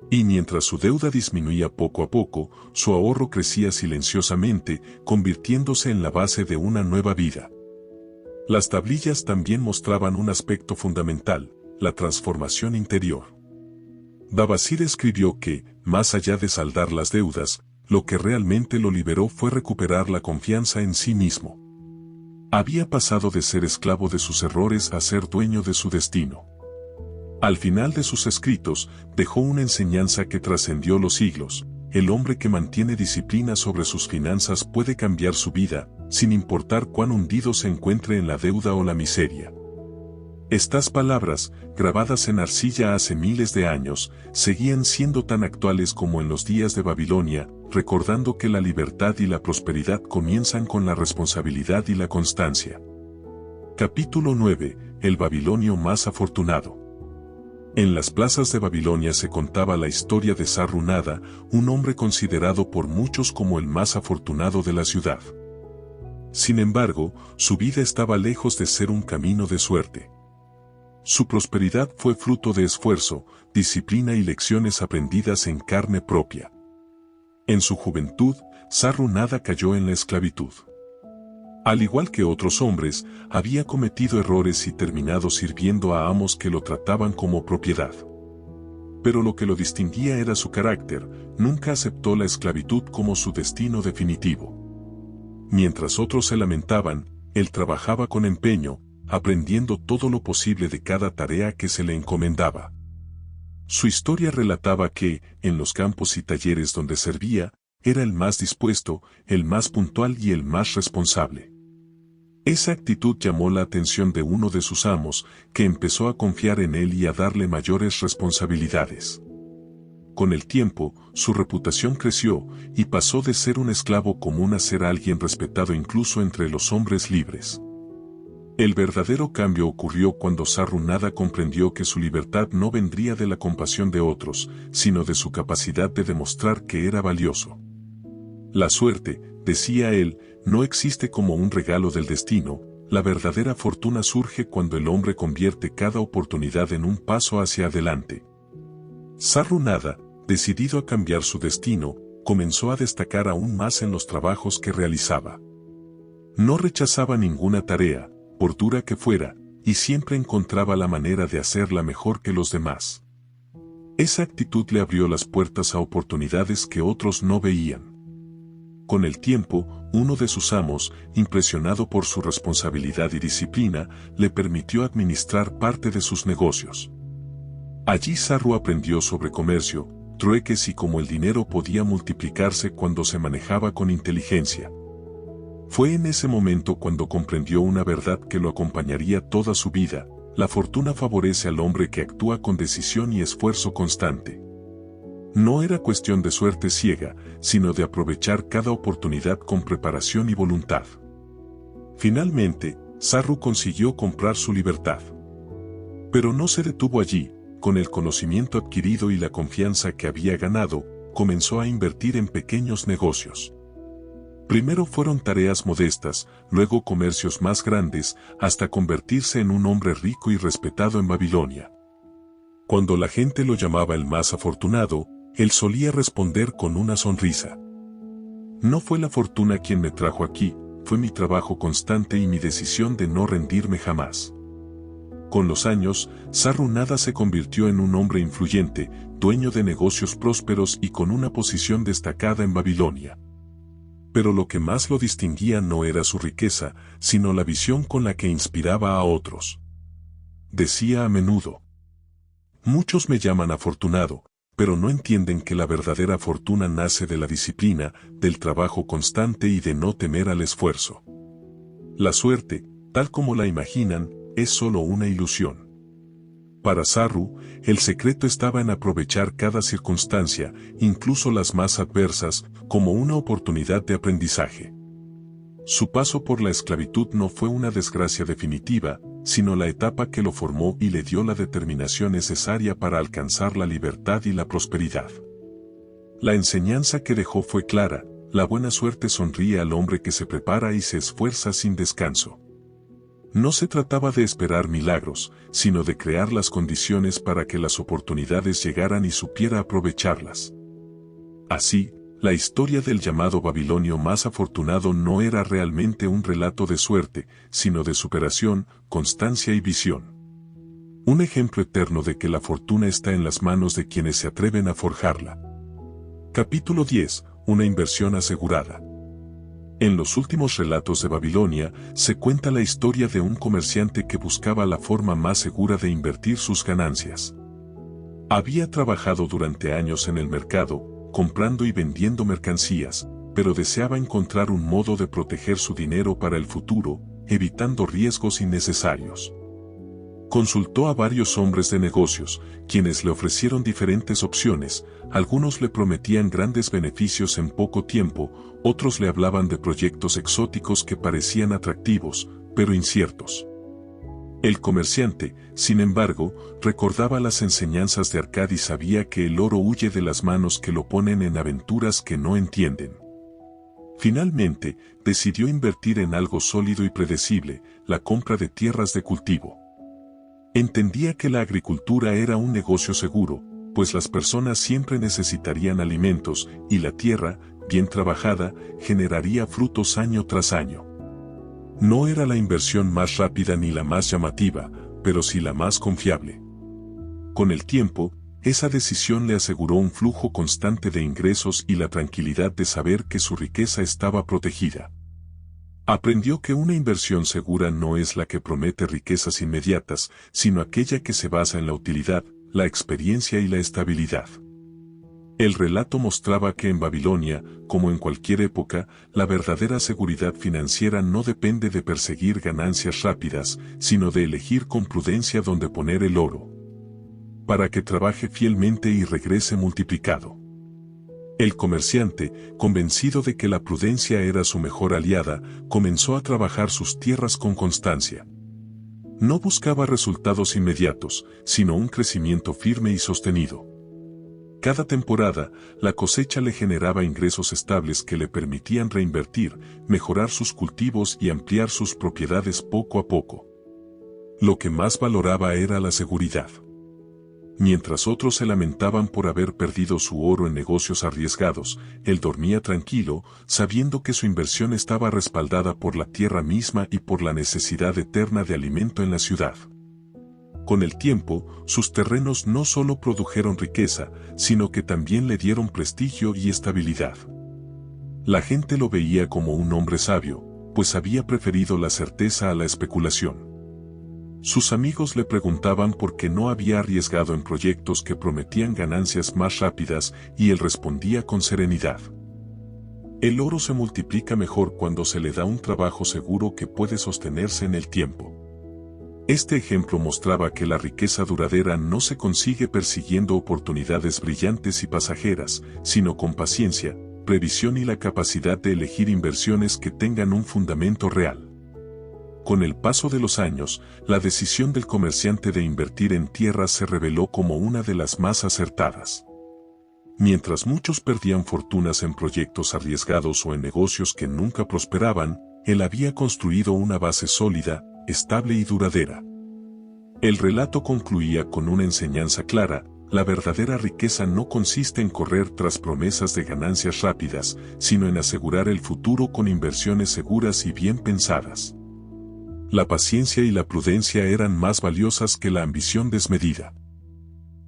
Y mientras su deuda disminuía poco a poco, su ahorro crecía silenciosamente, convirtiéndose en la base de una nueva vida. Las tablillas también mostraban un aspecto fundamental: la transformación interior. Babasir escribió que, más allá de saldar las deudas, lo que realmente lo liberó fue recuperar la confianza en sí mismo. Había pasado de ser esclavo de sus errores a ser dueño de su destino. Al final de sus escritos, dejó una enseñanza que trascendió los siglos: el hombre que mantiene disciplina sobre sus finanzas puede cambiar su vida, sin importar cuán hundido se encuentre en la deuda o la miseria. Estas palabras, grabadas en arcilla hace miles de años, seguían siendo tan actuales como en los días de Babilonia, recordando que la libertad y la prosperidad comienzan con la responsabilidad y la constancia. Capítulo 9. El babilonio más afortunado. En las plazas de Babilonia se contaba la historia de Sarru-Nada, un hombre considerado por muchos como el más afortunado de la ciudad. Sin embargo, su vida estaba lejos de ser un camino de suerte. Su prosperidad fue fruto de esfuerzo, disciplina y lecciones aprendidas en carne propia. En su juventud, Sarru-Nada cayó en la esclavitud. Al igual que otros hombres, había cometido errores y terminado sirviendo a amos que lo trataban como propiedad. Pero lo que lo distinguía era su carácter. Nunca aceptó la esclavitud como su destino definitivo. Mientras otros se lamentaban, él trabajaba con empeño, aprendiendo todo lo posible de cada tarea que se le encomendaba. Su historia relataba que, en los campos y talleres donde servía, era el más dispuesto, el más puntual y el más responsable. Esa actitud llamó la atención de uno de sus amos, que empezó a confiar en él y a darle mayores responsabilidades. Con el tiempo, su reputación creció, y pasó de ser un esclavo común a ser alguien respetado incluso entre los hombres libres. El verdadero cambio ocurrió cuando Sarru-Nada comprendió que su libertad no vendría de la compasión de otros, sino de su capacidad de demostrar que era valioso. La suerte, decía él, no existe como un regalo del destino. La verdadera fortuna surge cuando el hombre convierte cada oportunidad en un paso hacia adelante. Sarru-Nada, decidido a cambiar su destino, comenzó a destacar aún más en los trabajos que realizaba. No rechazaba ninguna tarea, por dura que fuera, y siempre encontraba la manera de hacerla mejor que los demás. Esa actitud le abrió las puertas a oportunidades que otros no veían. Con el tiempo, uno de sus amos, impresionado por su responsabilidad y disciplina, le permitió administrar parte de sus negocios. Allí Sarru aprendió sobre comercio, trueques y cómo el dinero podía multiplicarse cuando se manejaba con inteligencia. Fue en ese momento cuando comprendió una verdad que lo acompañaría toda su vida: la fortuna favorece al hombre que actúa con decisión y esfuerzo constante. No era cuestión de suerte ciega, sino de aprovechar cada oportunidad con preparación y voluntad. Finalmente, Sarru consiguió comprar su libertad. Pero no se detuvo allí. Con el conocimiento adquirido y la confianza que había ganado, comenzó a invertir en pequeños negocios. Primero fueron tareas modestas, luego comercios más grandes, hasta convertirse en un hombre rico y respetado en Babilonia. Cuando la gente lo llamaba el más afortunado, él solía responder con una sonrisa: no fue la fortuna quien me trajo aquí, fue mi trabajo constante y mi decisión de no rendirme jamás. Con los años, Sarru-Nada se convirtió en un hombre influyente, dueño de negocios prósperos y con una posición destacada en Babilonia. Pero lo que más lo distinguía no era su riqueza, sino la visión con la que inspiraba a otros. Decía a menudo: muchos me llaman afortunado, pero no entienden que la verdadera fortuna nace de la disciplina, del trabajo constante y de no temer al esfuerzo. La suerte, tal como la imaginan, es solo una ilusión. Para Sarru, el secreto estaba en aprovechar cada circunstancia, incluso las más adversas, como una oportunidad de aprendizaje. Su paso por la esclavitud no fue una desgracia definitiva, sino la etapa que lo formó y le dio la determinación necesaria para alcanzar la libertad y la prosperidad. La enseñanza que dejó fue clara: la buena suerte sonríe al hombre que se prepara y se esfuerza sin descanso. No se trataba de esperar milagros, sino de crear las condiciones para que las oportunidades llegaran y supiera aprovecharlas. Así, la historia del llamado babilonio más afortunado no era realmente un relato de suerte, sino de superación, constancia y visión. Un ejemplo eterno de que la fortuna está en las manos de quienes se atreven a forjarla. Capítulo 10. Una inversión asegurada. En los últimos relatos de Babilonia, se cuenta la historia de un comerciante que buscaba la forma más segura de invertir sus ganancias. Había trabajado durante años en el mercado, comprando y vendiendo mercancías, pero deseaba encontrar un modo de proteger su dinero para el futuro, evitando riesgos innecesarios. Consultó a varios hombres de negocios, quienes le ofrecieron diferentes opciones. Algunos le prometían grandes beneficios en poco tiempo, otros le hablaban de proyectos exóticos que parecían atractivos, pero inciertos. El comerciante, sin embargo, recordaba las enseñanzas de Arcad y sabía que el oro huye de las manos que lo ponen en aventuras que no entienden. Finalmente, decidió invertir en algo sólido y predecible, la compra de tierras de cultivo. Entendía que la agricultura era un negocio seguro, pues las personas siempre necesitarían alimentos, y la tierra, bien trabajada, generaría frutos año tras año. No era la inversión más rápida ni la más llamativa, pero sí la más confiable. Con el tiempo, esa decisión le aseguró un flujo constante de ingresos y la tranquilidad de saber que su riqueza estaba protegida. Aprendió que una inversión segura no es la que promete riquezas inmediatas, sino aquella que se basa en la utilidad, la experiencia y la estabilidad. El relato mostraba que en Babilonia, como en cualquier época, la verdadera seguridad financiera no depende de perseguir ganancias rápidas, sino de elegir con prudencia dónde poner el oro, para que trabaje fielmente y regrese multiplicado. El comerciante, convencido de que la prudencia era su mejor aliada, comenzó a trabajar sus tierras con constancia. No buscaba resultados inmediatos, sino un crecimiento firme y sostenido. Cada temporada, la cosecha le generaba ingresos estables que le permitían reinvertir, mejorar sus cultivos y ampliar sus propiedades poco a poco. Lo que más valoraba era la seguridad. Mientras otros se lamentaban por haber perdido su oro en negocios arriesgados, él dormía tranquilo, sabiendo que su inversión estaba respaldada por la tierra misma y por la necesidad eterna de alimento en la ciudad. Con el tiempo, sus terrenos no solo produjeron riqueza, sino que también le dieron prestigio y estabilidad. La gente lo veía como un hombre sabio, pues había preferido la certeza a la especulación. Sus amigos le preguntaban por qué no había arriesgado en proyectos que prometían ganancias más rápidas y él respondía con serenidad. El oro se multiplica mejor cuando se le da un trabajo seguro que puede sostenerse en el tiempo. Este ejemplo mostraba que la riqueza duradera no se consigue persiguiendo oportunidades brillantes y pasajeras, sino con paciencia, previsión y la capacidad de elegir inversiones que tengan un fundamento real. Con el paso de los años, la decisión del comerciante de invertir en tierras se reveló como una de las más acertadas. Mientras muchos perdían fortunas en proyectos arriesgados o en negocios que nunca prosperaban, él había construido una base sólida, estable y duradera. El relato concluía con una enseñanza clara: la verdadera riqueza no consiste en correr tras promesas de ganancias rápidas, sino en asegurar el futuro con inversiones seguras y bien pensadas. La paciencia y la prudencia eran más valiosas que la ambición desmedida.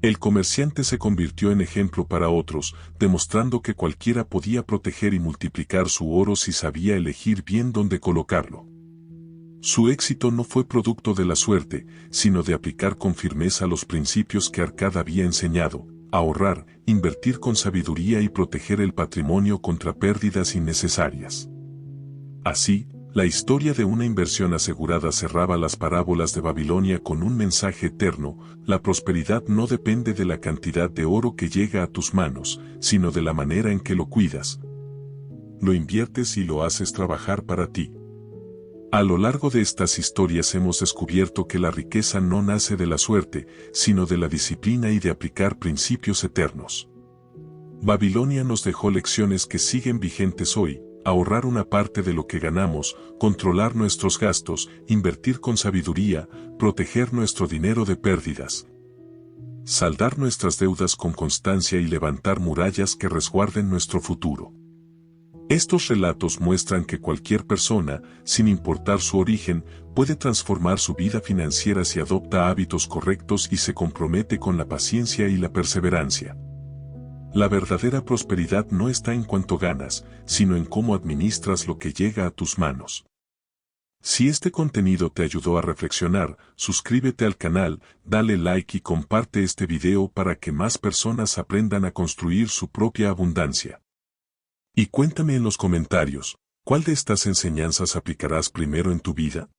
El comerciante se convirtió en ejemplo para otros, demostrando que cualquiera podía proteger y multiplicar su oro si sabía elegir bien dónde colocarlo. Su éxito no fue producto de la suerte, sino de aplicar con firmeza los principios que Arcad había enseñado: ahorrar, invertir con sabiduría y proteger el patrimonio contra pérdidas innecesarias. Así, la historia de una inversión asegurada cerraba las parábolas de Babilonia con un mensaje eterno: la prosperidad no depende de la cantidad de oro que llega a tus manos, sino de la manera en que lo cuidas, lo inviertes y lo haces trabajar para ti. A lo largo de estas historias hemos descubierto que la riqueza no nace de la suerte, sino de la disciplina y de aplicar principios eternos. Babilonia nos dejó lecciones que siguen vigentes hoy: ahorrar una parte de lo que ganamos, controlar nuestros gastos, invertir con sabiduría, proteger nuestro dinero de pérdidas, saldar nuestras deudas con constancia y levantar murallas que resguarden nuestro futuro. Estos relatos muestran que cualquier persona, sin importar su origen, puede transformar su vida financiera si adopta hábitos correctos y se compromete con la paciencia y la perseverancia. La verdadera prosperidad no está en cuánto ganas, sino en cómo administras lo que llega a tus manos. Si este contenido te ayudó a reflexionar, suscríbete al canal, dale like y comparte este video para que más personas aprendan a construir su propia abundancia. Y cuéntame en los comentarios, ¿cuál de estas enseñanzas aplicarás primero en tu vida?